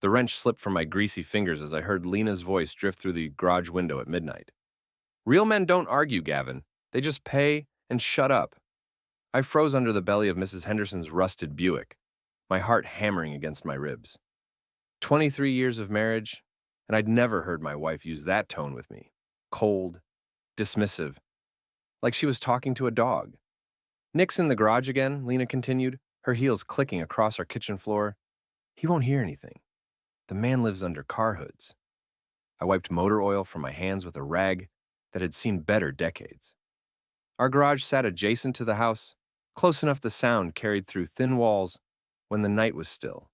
The wrench slipped from my greasy fingers as I heard Lena's voice drift through the garage window at midnight. Real men don't argue, Gavin. They just pay and shut up. I froze under the belly of Mrs. Henderson's rusted Buick, my heart hammering against my ribs. 23 years of marriage, and I'd never heard my wife use that tone with me. Cold, dismissive, like she was talking to a dog. Nick's in the garage again, Lena continued, her heels clicking across our kitchen floor. He won't hear anything. The man lives under car hoods. I wiped motor oil from my hands with a rag that had seen better decades. Our garage sat adjacent to the house, close enough the sound carried through thin walls when the night was still.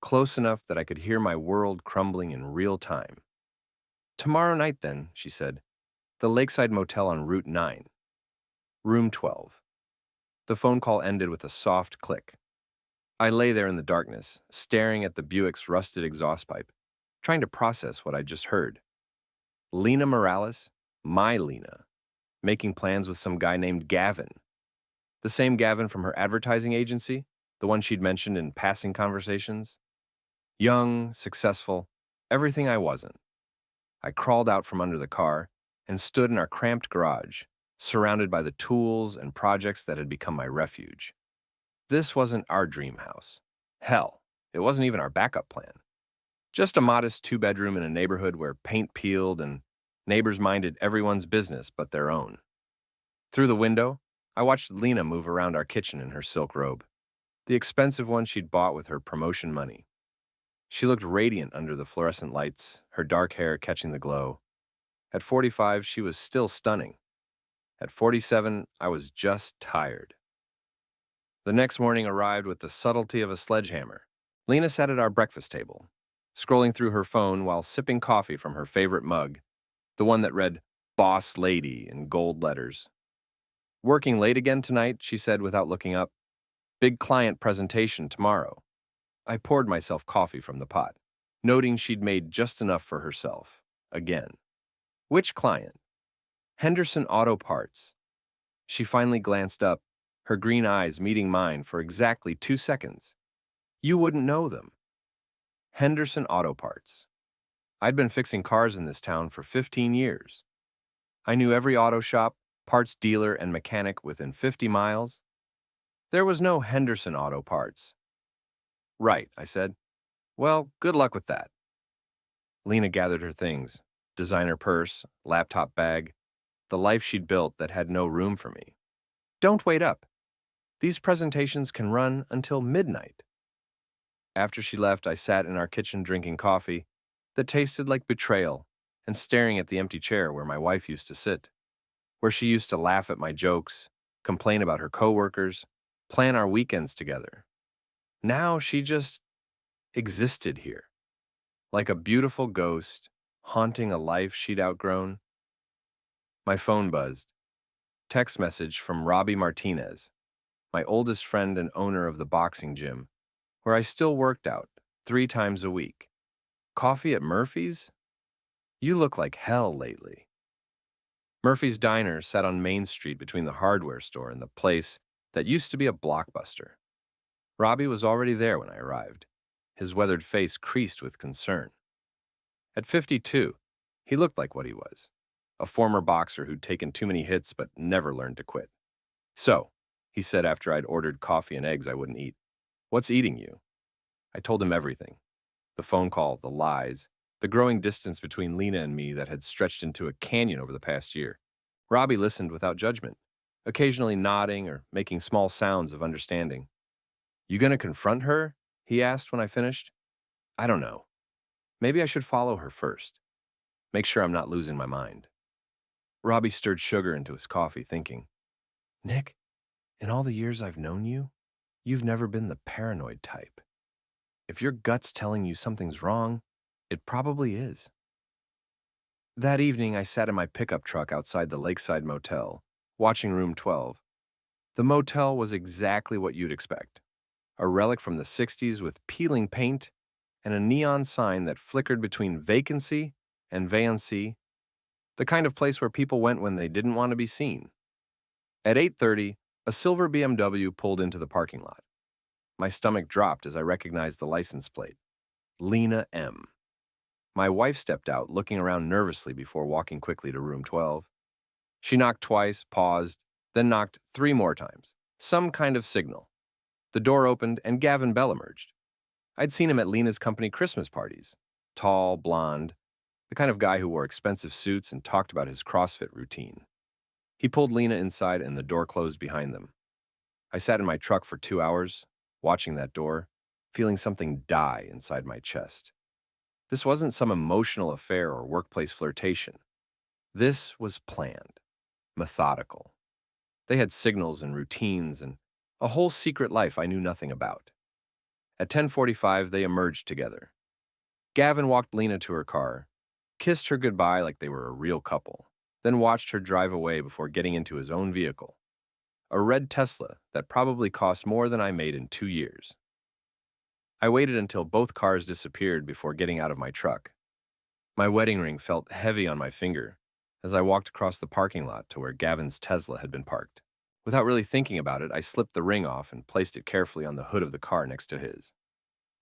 Close enough that I could hear my world crumbling in real time. Tomorrow night then, she said. The Lakeside Motel on Route 9. Room 12. The phone call ended with a soft click. I lay there in the darkness, staring at the Buick's rusted exhaust pipe, trying to process what I'd just heard. Lena Morales, my Lena, making plans with some guy named Gavin. The same Gavin from her advertising agency, the one she'd mentioned in passing conversations. Young, successful, everything I wasn't. I crawled out from under the car and stood in our cramped garage, surrounded by the tools and projects that had become my refuge. This wasn't our dream house. Hell, it wasn't even our backup plan. Just a modest two-bedroom in a neighborhood where paint peeled and neighbors minded everyone's business but their own. Through the window, I watched Lena move around our kitchen in her silk robe, the expensive one she'd bought with her promotion money. She looked radiant under the fluorescent lights, her dark hair catching the glow. At 45, she was still stunning. At 47, I was just tired. The next morning arrived with the subtlety of a sledgehammer. Lena sat at our breakfast table, scrolling through her phone while sipping coffee from her favorite mug, the one that read Boss Lady in gold letters. Working late again tonight, she said without looking up. Big client presentation tomorrow. I poured myself coffee from the pot, noting she'd made just enough for herself. Again. Which client? Henderson Auto Parts. She finally glanced up, her green eyes meeting mine for exactly 2 seconds. You wouldn't know them. Henderson Auto Parts. I'd been fixing cars in this town for 15 years. I knew every auto shop, parts dealer, and mechanic within 50 miles. There was no Henderson Auto Parts. Right, I said. Well, good luck with that. Lena gathered her things, designer purse, laptop bag, the life she'd built that had no room for me. Don't wait up. These presentations can run until midnight. After she left, I sat in our kitchen drinking coffee that tasted like betrayal and staring at the empty chair where my wife used to sit, where she used to laugh at my jokes, complain about her coworkers, plan our weekends together. Now she just existed here, like a beautiful ghost haunting a life she'd outgrown. My phone buzzed. Text message from Robbie Martinez, my oldest friend and owner of the boxing gym, where I still worked out 3 times a week. Coffee at Murphy's? You look like hell lately. Murphy's Diner sat on Main Street between the hardware store and the place that used to be a Blockbuster. Robbie was already there when I arrived, his weathered face creased with concern. At 52, he looked like what he was, a former boxer who'd taken too many hits but never learned to quit. So, he said after I'd ordered coffee and eggs I wouldn't eat, what's eating you? I told him everything. The phone call, the lies, the growing distance between Lena and me that had stretched into a canyon over the past year. Robbie listened without judgment, occasionally nodding or making small sounds of understanding. You gonna confront her? He asked when I finished. I don't know. Maybe I should follow her first. Make sure I'm not losing my mind. Robbie stirred sugar into his coffee, thinking, Nick, in all the years I've known you, you've never been the paranoid type. If your gut's telling you something's wrong, it probably is. That evening, I sat in my pickup truck outside the Lakeside Motel, watching Room 12. The motel was exactly what you'd expect. A relic from the 60s with peeling paint and a neon sign that flickered between vacancy and vacancy, the kind of place where people went when they didn't want to be seen. At 8:30, a silver BMW pulled into the parking lot. My stomach dropped as I recognized the license plate. Lena M. My wife stepped out, looking around nervously before walking quickly to room 12. She knocked twice, paused, then knocked 3 more times. Some kind of signal. The door opened and Gavin Bell emerged. I'd seen him at Lena's company Christmas parties. Tall, blonde, the kind of guy who wore expensive suits and talked about his CrossFit routine. He pulled Lena inside and the door closed behind them. I sat in my truck for 2 hours, watching that door, feeling something die inside my chest. This wasn't some emotional affair or workplace flirtation. This was planned, methodical. They had signals and routines and a whole secret life I knew nothing about. At 10:45, they emerged together. Gavin walked Lena to her car, kissed her goodbye like they were a real couple, then watched her drive away before getting into his own vehicle, a red Tesla that probably cost more than I made in 2 years. I waited until both cars disappeared before getting out of my truck. My wedding ring felt heavy on my finger as I walked across the parking lot to where Gavin's Tesla had been parked. Without really thinking about it, I slipped the ring off and placed it carefully on the hood of the car next to his.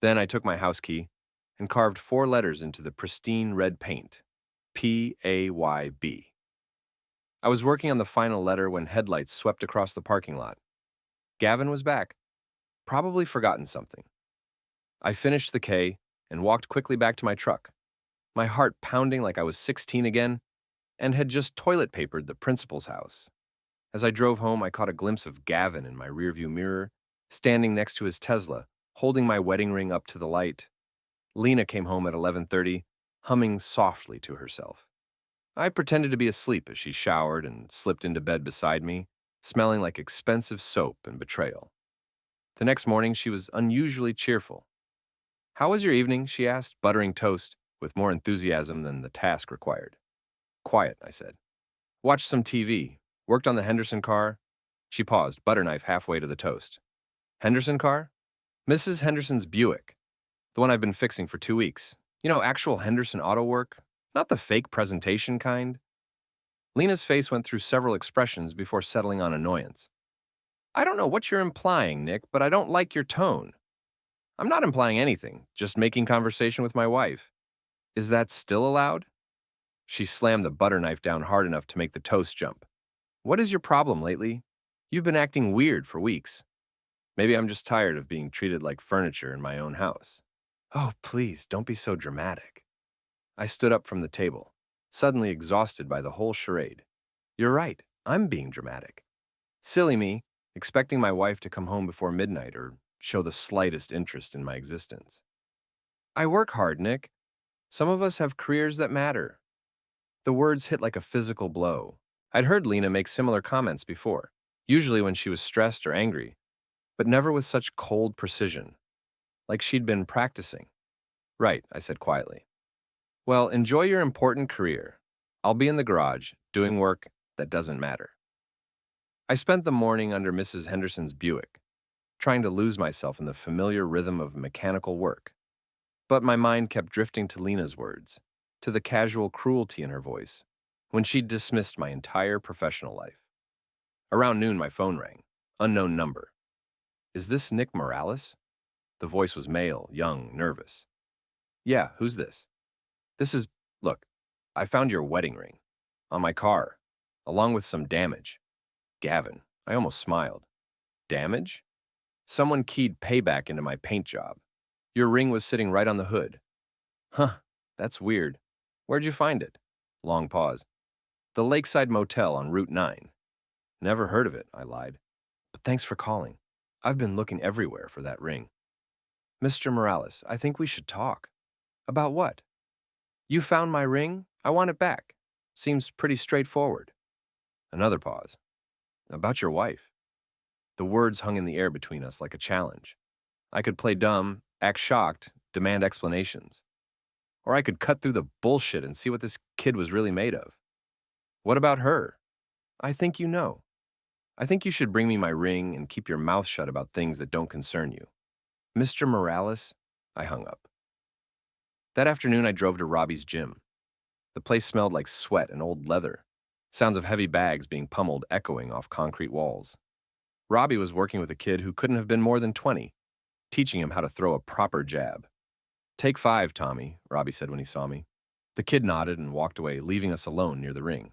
Then I took my house key and carved 4 letters into the pristine red paint, P-A-Y-B. I was working on the final letter when headlights swept across the parking lot. Gavin was back, probably forgotten something. I finished the K and walked quickly back to my truck, my heart pounding like I was 16 again and had just toilet papered the principal's house. As I drove home, I caught a glimpse of Gavin in my rearview mirror, standing next to his Tesla, holding my wedding ring up to the light. Lena came home at 11:30, humming softly to herself. I pretended to be asleep as she showered and slipped into bed beside me, smelling like expensive soap and betrayal. The next morning, she was unusually cheerful. "How was your evening?" she asked, buttering toast with more enthusiasm than the task required. "Quiet," I said. "Watched some TV. Worked on the Henderson car." She paused, butter knife halfway to the toast. "Henderson car?" "Mrs. Henderson's Buick. The one I've been fixing for 2 weeks. You know, actual Henderson auto work, not the fake presentation kind." Lena's face went through several expressions before settling on annoyance. "I don't know what you're implying, Nick, but I don't like your tone." "I'm not implying anything, just making conversation with my wife." "Is that still allowed?" She slammed the butter knife down hard enough to make the toast jump. "What is your problem lately? You've been acting weird for weeks." "Maybe I'm just tired of being treated like furniture in my own house." "Oh, please, don't be so dramatic." I stood up from the table, suddenly exhausted by the whole charade. "You're right, I'm being dramatic. Silly me, expecting my wife to come home before midnight or show the slightest interest in my existence. I work hard, Nick. Some of us have careers that matter." The words hit like a physical blow. I'd heard Lena make similar comments before, usually when she was stressed or angry, but never with such cold precision, like she'd been practicing. "Right," I said quietly. "Well, enjoy your important career. I'll be in the garage, doing work that doesn't matter." I spent the morning under Mrs. Henderson's Buick, trying to lose myself in the familiar rhythm of mechanical work. But my mind kept drifting to Lena's words, to the casual cruelty in her voice, when she'd dismissed my entire professional life. Around noon, my phone rang. Unknown number. "Is this Nick Morales?" The voice was male, young, nervous. "Yeah, who's this?" Look, I found your wedding ring on my car, along with some damage." "Gavin," I almost smiled. "Damage?" "Someone keyed payback into my paint job. Your ring was sitting right on the hood." "Huh, that's weird. Where'd you find it?" Long pause. "The Lakeside Motel on Route 9. "Never heard of it," I lied. "But thanks for calling. I've been looking everywhere for that ring." "Mr. Morales, I think we should talk." "About what?" "You found my ring. I want it back. Seems pretty straightforward." Another pause. "About your wife." The words hung in the air between us like a challenge. I could play dumb, act shocked, demand explanations. Or I could cut through the bullshit and see what this kid was really made of. "What about her?" "I think you know. I think you should bring me my ring and keep your mouth shut about things that don't concern you." "Mr. Morales," I hung up. That afternoon, I drove to Robbie's gym. The place smelled like sweat and old leather, sounds of heavy bags being pummeled echoing off concrete walls. Robbie was working with a kid who couldn't have been more than 20, teaching him how to throw a proper jab. Take 5, Tommy, Robbie said when he saw me. The kid nodded and walked away, leaving us alone near the ring.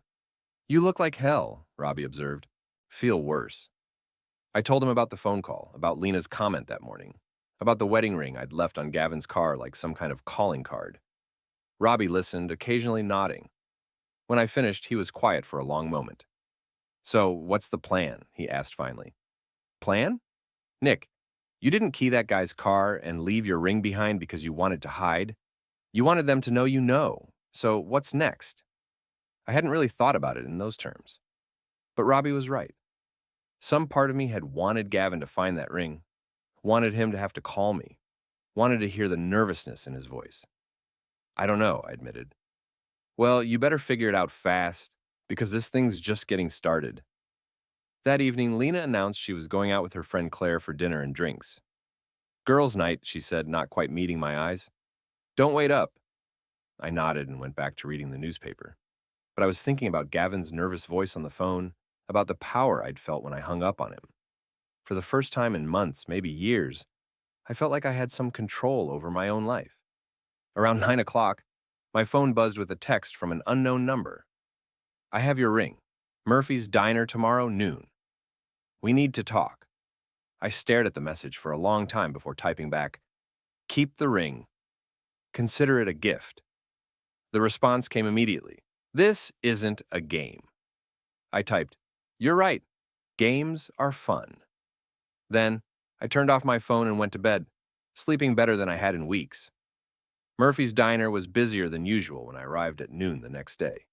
You look like hell, Robbie observed. Feel worse. I told him about the phone call, about Lena's comment that morning, about the wedding ring I'd left on Gavin's car like some kind of calling card. Robbie listened, occasionally nodding. When I finished, he was quiet for a long moment. So, what's the plan? He asked finally. Plan? Nick, you didn't key that guy's car and leave your ring behind because you wanted to hide. You wanted them to know you know. So, what's next? I hadn't really thought about it in those terms. But Robbie was right. Some part of me had wanted Gavin to find that ring, wanted him to have to call me, wanted to hear the nervousness in his voice. I don't know, I admitted. Well, you better figure it out fast, because this thing's just getting started. That evening, Lena announced she was going out with her friend Claire for dinner and drinks. Girls' night, she said, not quite meeting my eyes. Don't wait up. I nodded and went back to reading the newspaper. But I was thinking about Gavin's nervous voice on the phone, about the power I'd felt when I hung up on him. For the first time in months, maybe years, I felt like I had some control over my own life. Around 9 o'clock, my phone buzzed with a text from an unknown number. I have your ring. Murphy's Diner tomorrow noon. We need to talk. I stared at the message for a long time before typing back, keep the ring. Consider it a gift. The response came immediately. This isn't a game. I typed, you're right. Games are fun. Then, I turned off my phone and went to bed, sleeping better than I had in weeks. Murphy's Diner was busier than usual when I arrived at noon the next day.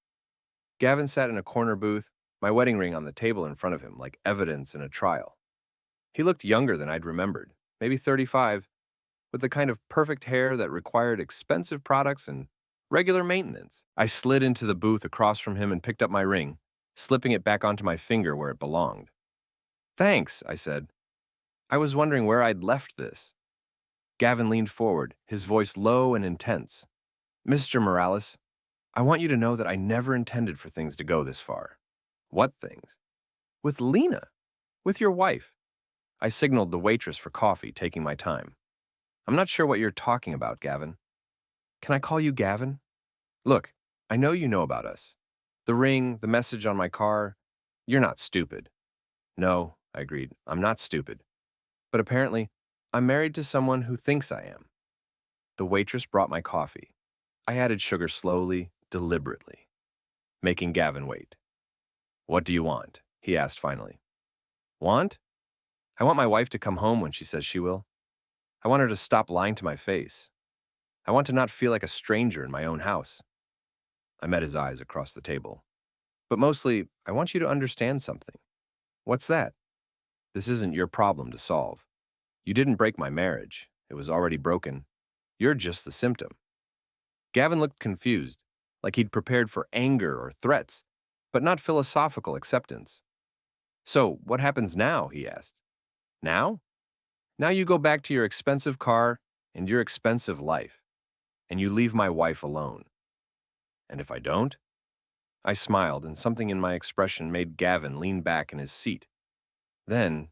Gavin sat in a corner booth, my wedding ring on the table in front of him like evidence in a trial. He looked younger than I'd remembered, maybe 35, with the kind of perfect hair that required expensive products and regular maintenance. I slid into the booth across from him and picked up my ring, slipping it back onto my finger where it belonged. Thanks, I said. I was wondering where I'd left this. Gavin leaned forward, his voice low and intense. Mr. Morales, I want you to know that I never intended for things to go this far. What things? With Lena. With your wife. I signaled the waitress for coffee, taking my time. I'm not sure what you're talking about, Gavin. Can I call you Gavin? Look, I know you know about us. The ring, the message on my car. You're not stupid. No, I agreed. I'm not stupid. But apparently, I'm married to someone who thinks I am. The waitress brought my coffee. I added sugar slowly, deliberately, making Gavin wait. What do you want? He asked finally. Want? I want my wife to come home when she says she will. I want her to stop lying to my face. I want to not feel like a stranger in my own house. I met his eyes across the table. But mostly, I want you to understand something. What's that? This isn't your problem to solve. You didn't break my marriage. It was already broken. You're just the symptom. Gavin looked confused, like he'd prepared for anger or threats, but not philosophical acceptance. So, what happens now? He asked. Now? Now you go back to your expensive car and your expensive life, and you leave my wife alone. And if I don't? I smiled, and something in my expression made Gavin lean back in his seat. Then,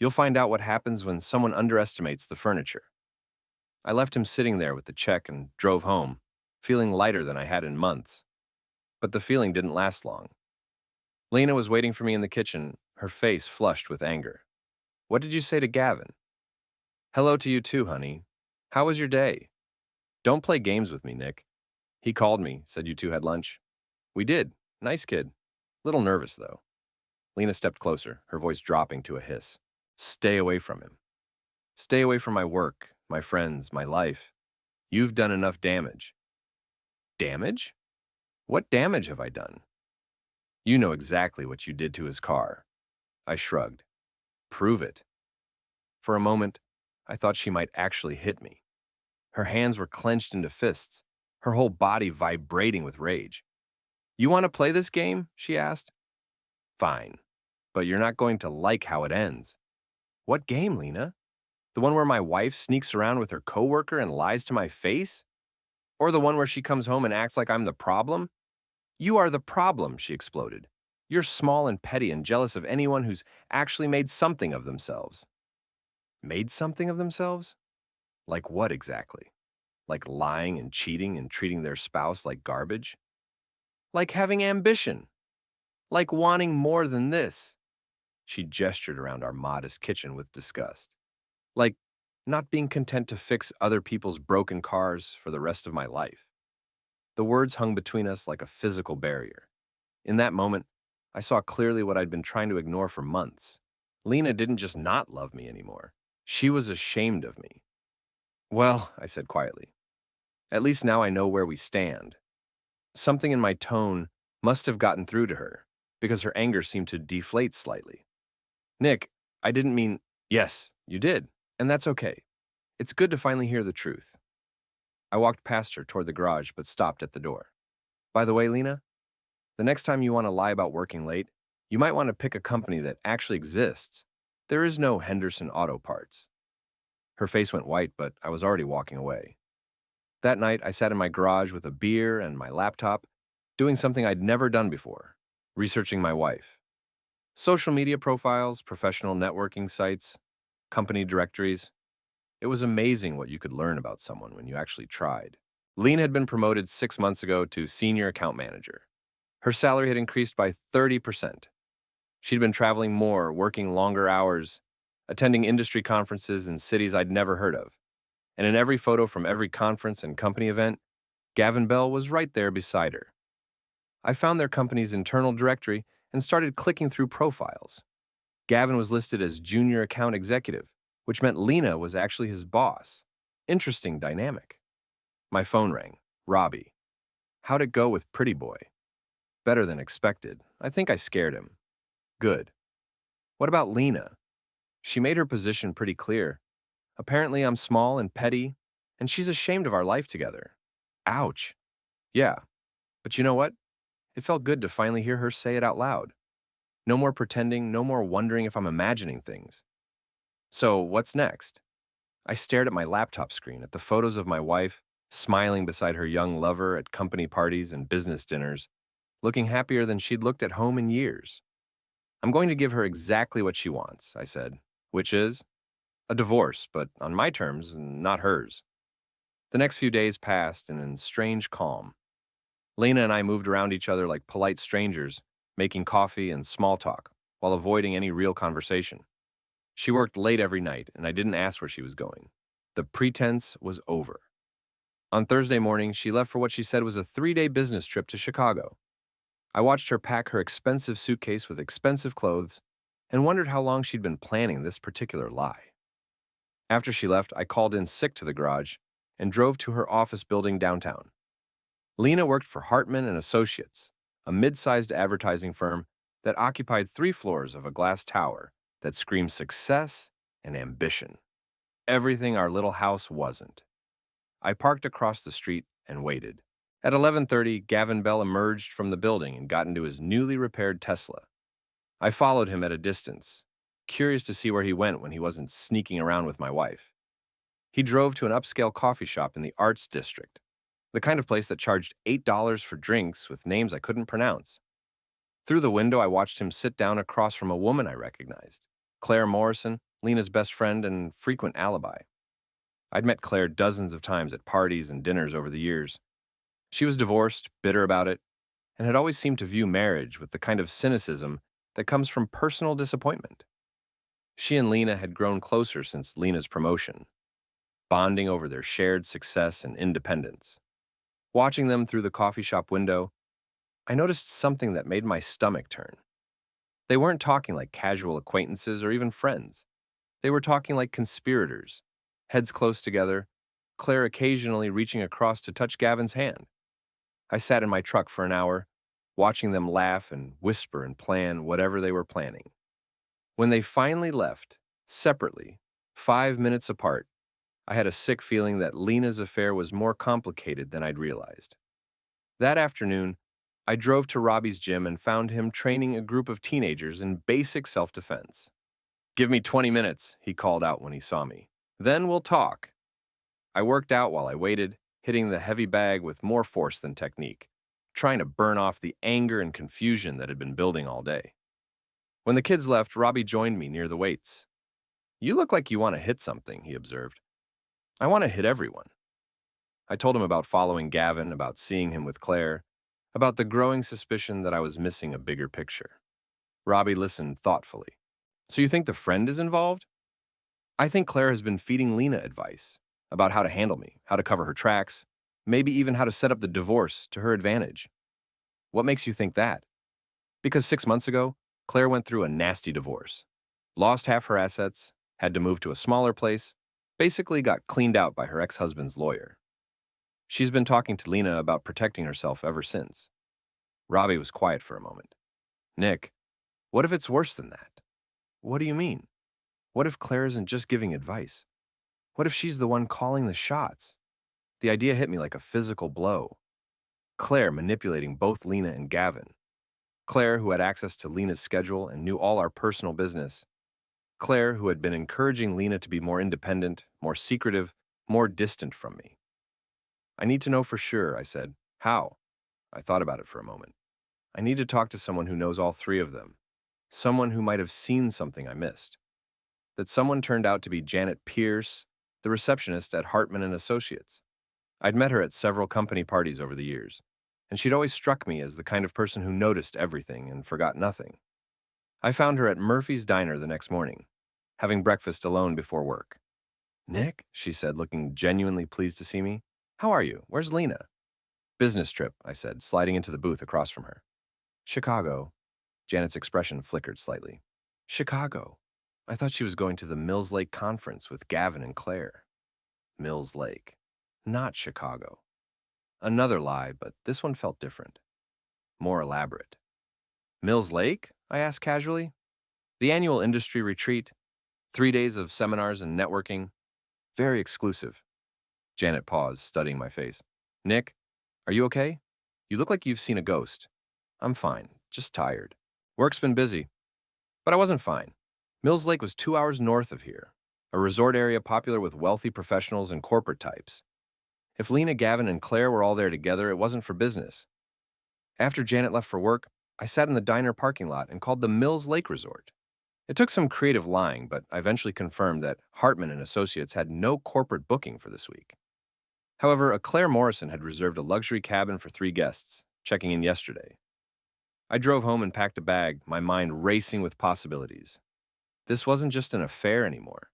you'll find out what happens when someone underestimates the furniture. I left him sitting there with the check and drove home, feeling lighter than I had in months. But the feeling didn't last long. Lena was waiting for me in the kitchen, her face flushed with anger. What did you say to Gavin? Hello to you too, honey. How was your day? Don't play games with me, Nick. He called me, said you two had lunch. We did. Nice kid. Little nervous, though. Lena stepped closer, her voice dropping to a hiss. Stay away from him. Stay away from my work, my friends, my life. You've done enough damage. Damage? What damage have I done? You know exactly what you did to his car. I shrugged. Prove it. For a moment, I thought she might actually hit me. Her hands were clenched into fists, her whole body vibrating with rage. You want to play this game? She asked. Fine, but you're not going to like how it ends. What game, Lena? The one where my wife sneaks around with her coworker and lies to my face? Or the one where she comes home and acts like I'm the problem? You are the problem, she exploded. You're small and petty and jealous of anyone who's actually made something of themselves. Made something of themselves? Like what exactly? like lying and cheating and treating their spouse like garbage, like having ambition, like wanting more than this. She gestured around our modest kitchen with disgust. Like not being content to fix other people's broken cars for the rest of my life. The words hung between us like a physical barrier. In that moment, I saw clearly what I'd been trying to ignore for months. Lena didn't just not love me anymore. She was ashamed of me. Well, I said quietly, at least now I know where we stand. Something in my tone must have gotten through to her, because her anger seemed to deflate slightly. Nick, I didn't mean, yes, you did, and that's okay. It's good to finally hear the truth. I walked past her toward the garage, but stopped at the door. By the way, Lena, the next time you want to lie about working late, you might want to pick a company that actually exists. There is no Henderson Auto Parts. Her face went white, but I was already walking away. That night, I sat in my garage with a beer and my laptop, doing something I'd never done before, researching my wife. Social media profiles, professional networking sites, company directories. It was amazing what you could learn about someone when you actually tried. Lena had been promoted 6 months ago to senior account manager. Her salary had increased by 30%. She'd been traveling more, working longer hours, attending industry conferences in cities I'd never heard of. And in every photo from every conference and company event, Gavin Bell was right there beside her. I found their company's internal directory and started clicking through profiles. Gavin was listed as junior account executive, which meant Lena was actually his boss. Interesting dynamic. My phone rang. Robbie. How'd it go with Pretty Boy? Better than expected. I think I scared him. Good. What about Lena? She made her position pretty clear. Apparently I'm small and petty, and she's ashamed of our life together. Ouch. Yeah. But you know what? It felt good to finally hear her say it out loud. No more pretending, no more wondering if I'm imagining things. So, what's next? I stared at my laptop screen, at the photos of my wife, smiling beside her young lover at company parties and business dinners, looking happier than she'd looked at home in years. I'm going to give her exactly what she wants, I said, which is a divorce, but on my terms, not hers. The next few days passed in strange calm. Lena and I moved around each other like polite strangers, making coffee and small talk, while avoiding any real conversation. She worked late every night, and I didn't ask where she was going. The pretense was over. On Thursday morning, she left for what she said was a 3-day business trip to Chicago. I watched her pack her expensive suitcase with expensive clothes and wondered how long she'd been planning this particular lie. After she left, I called in sick to the garage and drove to her office building downtown. Lena worked for Hartman and Associates, a mid-sized advertising firm that occupied 3 floors of a glass tower that screamed success and ambition. Everything our little house wasn't. I parked across the street and waited. At 11:30, Gavin Bell emerged from the building and got into his newly repaired Tesla. I followed him at a distance, curious to see where he went when he wasn't sneaking around with my wife. He drove to an upscale coffee shop in the Arts District, the kind of place that charged $8 for drinks with names I couldn't pronounce. Through the window, I watched him sit down across from a woman I recognized, Claire Morrison, Lena's best friend and frequent alibi. I'd met Claire dozens of times at parties and dinners over the years. She was divorced, bitter about it, and had always seemed to view marriage with the kind of cynicism that comes from personal disappointment. She and Lena had grown closer since Lena's promotion, bonding over their shared success and independence. Watching them through the coffee shop window, I noticed something that made my stomach turn. They weren't talking like casual acquaintances or even friends. They were talking like conspirators, heads close together, Claire occasionally reaching across to touch Gavin's hand. I sat in my truck for an hour, watching them laugh and whisper and plan whatever they were planning. When they finally left, separately, 5 minutes apart, I had a sick feeling that Lena's affair was more complicated than I'd realized. That afternoon, I drove to Robbie's gym and found him training a group of teenagers in basic self-defense. "Give me 20 minutes," he called out when he saw me. "Then we'll talk." I worked out while I waited, hitting the heavy bag with more force than technique, trying to burn off the anger and confusion that had been building all day. When the kids left, Robbie joined me near the weights. "You look like you want to hit something," he observed. "I want to hit everyone." I told him about following Gavin, about seeing him with Claire, about the growing suspicion that I was missing a bigger picture. Robbie listened thoughtfully. So you think the friend is involved? I think Claire has been feeding Lena advice about how to handle me, how to cover her tracks, maybe even how to set up the divorce to her advantage. What makes you think that? Because 6 months ago, Claire went through a nasty divorce, lost half her assets, had to move to a smaller place, basically got cleaned out by her ex-husband's lawyer. She's been talking to Lena about protecting herself ever since. Robbie was quiet for a moment. Nick, what if it's worse than that? What do you mean? What if Claire isn't just giving advice? What if she's the one calling the shots? The idea hit me like a physical blow. Claire manipulating both Lena and Gavin. Claire, who had access to Lena's schedule and knew all our personal business. Claire, who had been encouraging Lena to be more independent, more secretive, more distant from me. I need to know for sure, I said. How? I thought about it for a moment. I need to talk to someone who knows all three of them. Someone who might have seen something I missed. That someone turned out to be Janet Pierce, the receptionist at Hartman and Associates. I'd met her at several company parties over the years, and she'd always struck me as the kind of person who noticed everything and forgot nothing. I found her at Murphy's Diner the next morning, having breakfast alone before work. Nick, she said, looking genuinely pleased to see me. How are you? Where's Lena? Business trip, I said, sliding into the booth across from her. Chicago. Janet's expression flickered slightly. Chicago. I thought she was going to the Mills Lake conference with Gavin and Claire. Mills Lake. Not Chicago. Another lie, but this one felt different. More elaborate. Mills Lake? I asked casually. The annual industry retreat. 3 days of seminars and networking. Very exclusive. Janet paused, studying my face. Nick, are you okay? You look like you've seen a ghost. I'm fine, just tired. Work's been busy. But I wasn't fine. Mills Lake was 2 hours north of here, a resort area popular with wealthy professionals and corporate types. If Lena, Gavin, and Claire were all there together, it wasn't for business. After Janet left for work, I sat in the diner parking lot and called the Mills Lake Resort. It took some creative lying, but I eventually confirmed that Hartman and Associates had no corporate booking for this week. However, a Claire Morrison had reserved a luxury cabin for 3 guests, checking in yesterday. I drove home and packed a bag, my mind racing with possibilities. This wasn't just an affair anymore.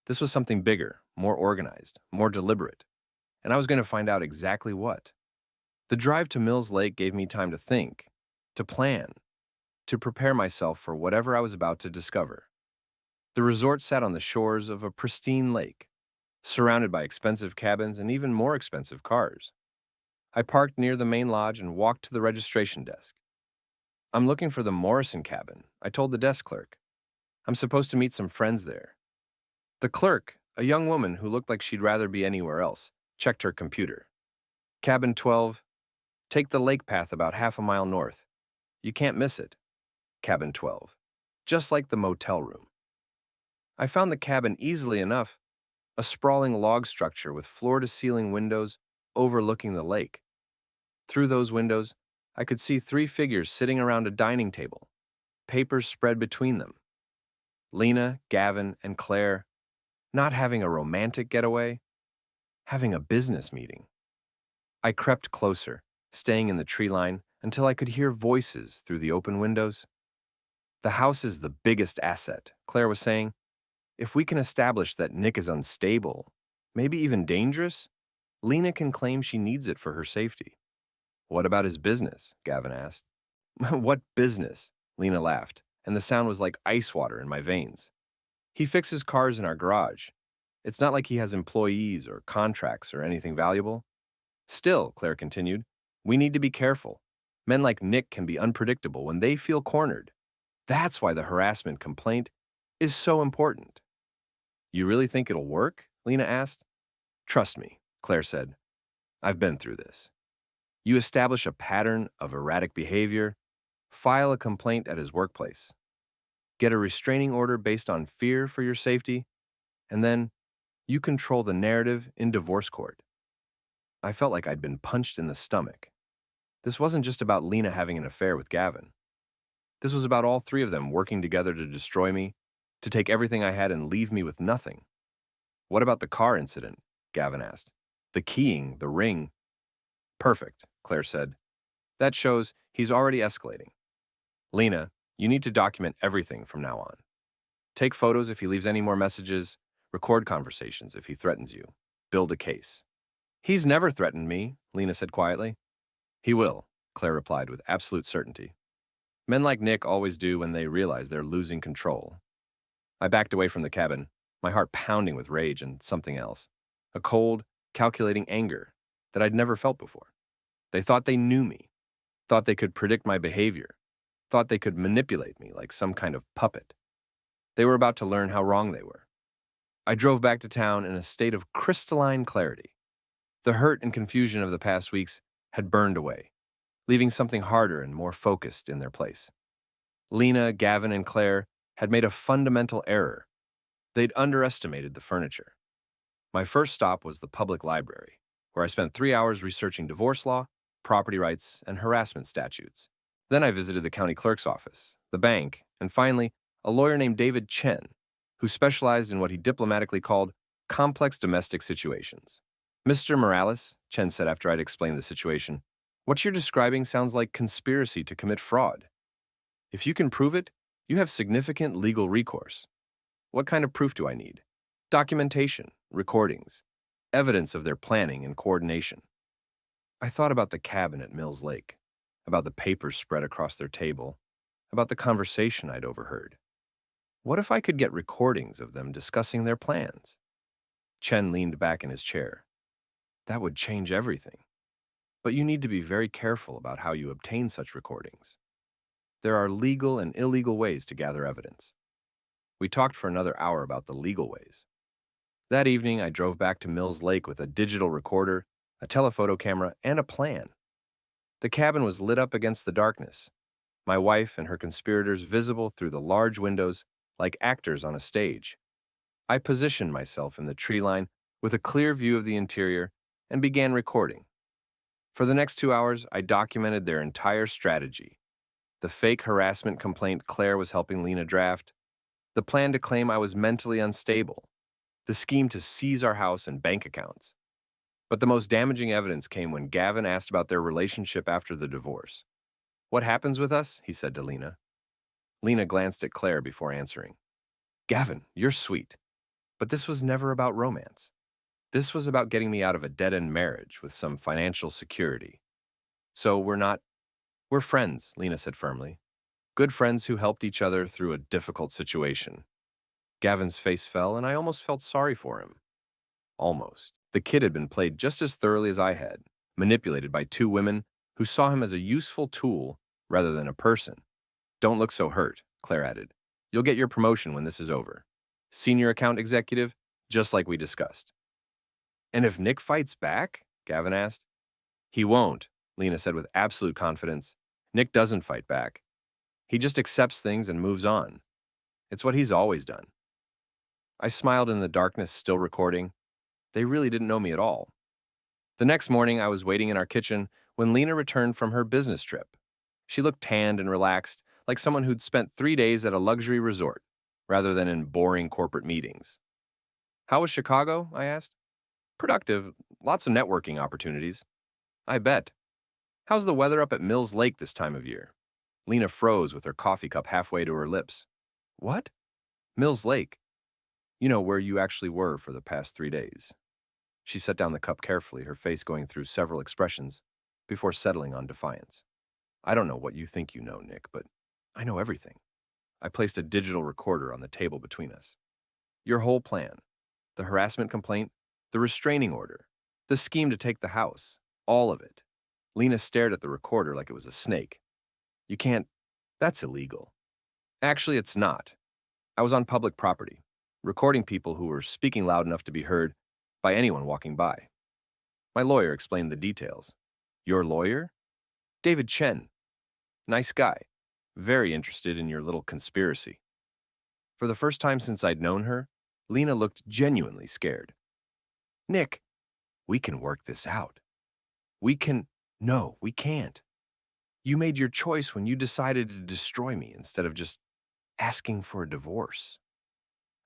This was something bigger, more organized, more deliberate. And I was going to find out exactly what. The drive to Mills Lake gave me time to think, to plan, to prepare myself for whatever I was about to discover. The resort sat on the shores of a pristine lake, surrounded by expensive cabins and even more expensive cars. I parked near the main lodge and walked to the registration desk. I'm looking for the Morrison cabin, I told the desk clerk. I'm supposed to meet some friends there. The clerk, a young woman who looked like she'd rather be anywhere else, checked her computer. Cabin 12, take the lake path about half a mile north. You can't miss it. Cabin 12, just like the motel room. I found the cabin easily enough, a sprawling log structure with floor-to-ceiling windows overlooking the lake. Through those windows, I could see 3 figures sitting around a dining table, papers spread between them. Lena, Gavin, and Claire, not having a romantic getaway, having a business meeting. I crept closer, staying in the tree line until I could hear voices through the open windows. The house is the biggest asset, Claire was saying. If we can establish that Nick is unstable, maybe even dangerous, Lena can claim she needs it for her safety. What about his business? Gavin asked. What business? Lena laughed, and the sound was like ice water in my veins. He fixes cars in our garage. It's not like he has employees or contracts or anything valuable. Still, Claire continued, we need to be careful. Men like Nick can be unpredictable when they feel cornered. That's why the harassment complaint is so important. You really think it'll work? Lena asked. Trust me, Claire said. I've been through this. You establish a pattern of erratic behavior, file a complaint at his workplace, get a restraining order based on fear for your safety, and then you control the narrative in divorce court. I felt like I'd been punched in the stomach. This wasn't just about Lena having an affair with Gavin. This was about all 3 of them working together to destroy me, to take everything I had and leave me with nothing. What about the car incident? Gavin asked. The keying, the ring. Perfect, Claire said. That shows he's already escalating. Lena, you need to document everything from now on. Take photos if he leaves any more messages, record conversations if he threatens you, build a case. He's never threatened me, Lena said quietly. He will, Claire replied with absolute certainty. Men like Nick always do when they realize they're losing control. I backed away from the cabin, my heart pounding with rage and something else. A cold, calculating anger that I'd never felt before. They thought they knew me, thought they could predict my behavior, thought they could manipulate me like some kind of puppet. They were about to learn how wrong they were. I drove back to town in a state of crystalline clarity. The hurt and confusion of the past weeks had burned away, leaving something harder and more focused in their place. Lena, Gavin, and Claire had made a fundamental error. They'd underestimated the furniture. My first stop was the public library, where I spent 3 hours researching divorce law, property rights, and harassment statutes. Then I visited the county clerk's office, the bank, and finally, a lawyer named David Chen, who specialized in what he diplomatically called complex domestic situations. Mr. Morales, Chen said after I'd explained the situation, what you're describing sounds like conspiracy to commit fraud. If you can prove it, you have significant legal recourse. What kind of proof do I need? Documentation, recordings, evidence of their planning and coordination. I thought about the cabin at Mills Lake, about the papers spread across their table, about the conversation I'd overheard. What if I could get recordings of them discussing their plans? Chen leaned back in his chair. That would change everything. But you need to be very careful about how you obtain such recordings. There are legal and illegal ways to gather evidence. We talked for another hour about the legal ways. That evening, I drove back to Mills Lake with a digital recorder, a telephoto camera, and a plan. The cabin was lit up against the darkness, my wife and her conspirators visible through the large windows like actors on a stage. I positioned myself in the tree line with a clear view of the interior and began recording. For the next 2 hours, I documented their entire strategy. The fake harassment complaint Claire was helping Lena draft, the plan to claim I was mentally unstable, the scheme to seize our house and bank accounts. But the most damaging evidence came when Gavin asked about their relationship after the divorce. What happens with us? He said to Lena. Lena glanced at Claire before answering. Gavin, you're sweet. But this was never about romance. This was about getting me out of a dead-end marriage with some financial security. So we're friends, Lena said firmly. Good friends who helped each other through a difficult situation. Gavin's face fell, and I almost felt sorry for him. Almost. The kid had been played just as thoroughly as I had, manipulated by 2 women who saw him as a useful tool rather than a person. Don't look so hurt, Claire added. You'll get your promotion when this is over. Senior account executive, just like we discussed. And if Nick fights back? Gavin asked. He won't, Lena said with absolute confidence. Nick doesn't fight back. He just accepts things and moves on. It's what he's always done. I smiled in the darkness, still recording. They really didn't know me at all. The next morning, I was waiting in our kitchen when Lena returned from her business trip. She looked tanned and relaxed, like someone who'd spent 3 days at a luxury resort, rather than in boring corporate meetings. How was Chicago? I asked. Productive, lots of networking opportunities. I bet. How's the weather up at Mills Lake this time of year? Lena froze with her coffee cup halfway to her lips. What? Mills Lake. You know where you actually were for the past 3 days. She set down the cup carefully, her face going through several expressions, before settling on defiance. I don't know what you think you know, Nick, but I know everything. I placed a digital recorder on the table between us. Your whole plan, the harassment complaint, the restraining order, the scheme to take the house, all of it. Lena stared at the recorder like it was a snake. You can't, that's illegal. Actually, it's not. I was on public property, recording people who were speaking loud enough to be heard by anyone walking by. My lawyer explained the details. Your lawyer? David Chen. Nice guy. Very interested in your little conspiracy. For the first time since I'd known her, Lena looked genuinely scared. Nick, we can work this out. No, we can't. You made your choice when you decided to destroy me instead of just asking for a divorce.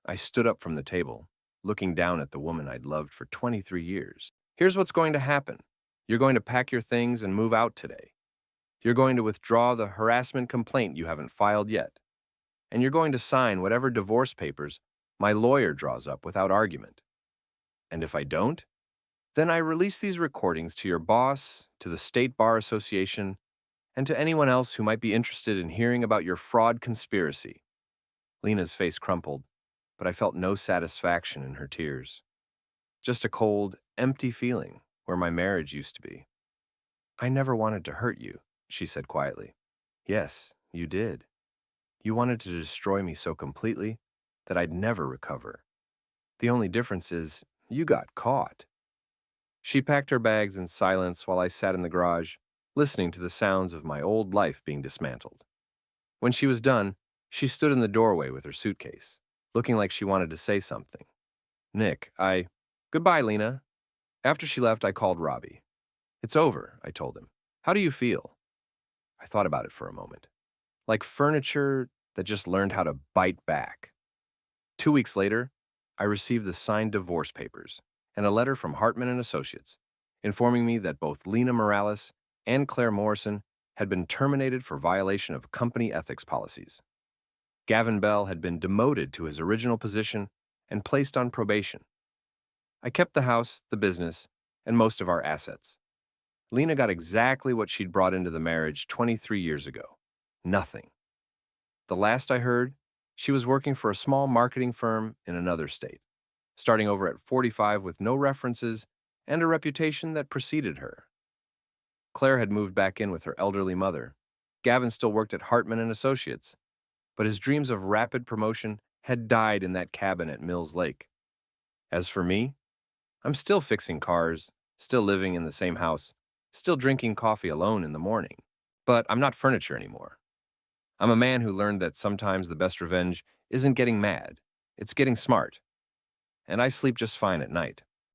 I stood up from the table, looking down at the woman I'd loved for 23 years. Here's what's going to happen. You're going to pack your things and move out today. You're going to withdraw the harassment complaint you haven't filed yet. And you're going to sign whatever divorce papers my lawyer draws up without argument. And if I don't, then I release these recordings to your boss, to the State Bar Association, and to anyone else who might be interested in hearing about your fraud conspiracy. Lena's face crumpled, but I felt no satisfaction in her tears. Just a cold, empty feeling where my marriage used to be. I never wanted to hurt you, she said quietly. Yes, you did. You wanted to destroy me so completely that I'd never recover. The only difference is you got caught. She packed her bags in silence while I sat in the garage, listening to the sounds of my old life being dismantled. When she was done, she stood in the doorway with her suitcase, looking like she wanted to say something. Goodbye, Lena. After she left, I called Robbie. It's over, I told him. How do you feel? I thought about it for a moment. Like furniture that just learned how to bite back. 2 weeks later, I received the signed divorce papers and a letter from Hartman and Associates, informing me that both Lena Morales and Claire Morrison had been terminated for violation of company ethics policies. Gavin Bell had been demoted to his original position and placed on probation. I kept the house, the business, and most of our assets. Lena got exactly what she'd brought into the marriage 23 years ago. Nothing. The last I heard, she was working for a small marketing firm in another state, starting over at 45 with no references and a reputation that preceded her. Claire had moved back in with her elderly mother. Gavin still worked at Hartman and Associates, but his dreams of rapid promotion had died in that cabin at Mills Lake. As for me, I'm still fixing cars, still living in the same house, still drinking coffee alone in the morning, but I'm not furniture anymore. I'm a man who learned that sometimes the best revenge isn't getting mad, it's getting smart. And I sleep just fine at night.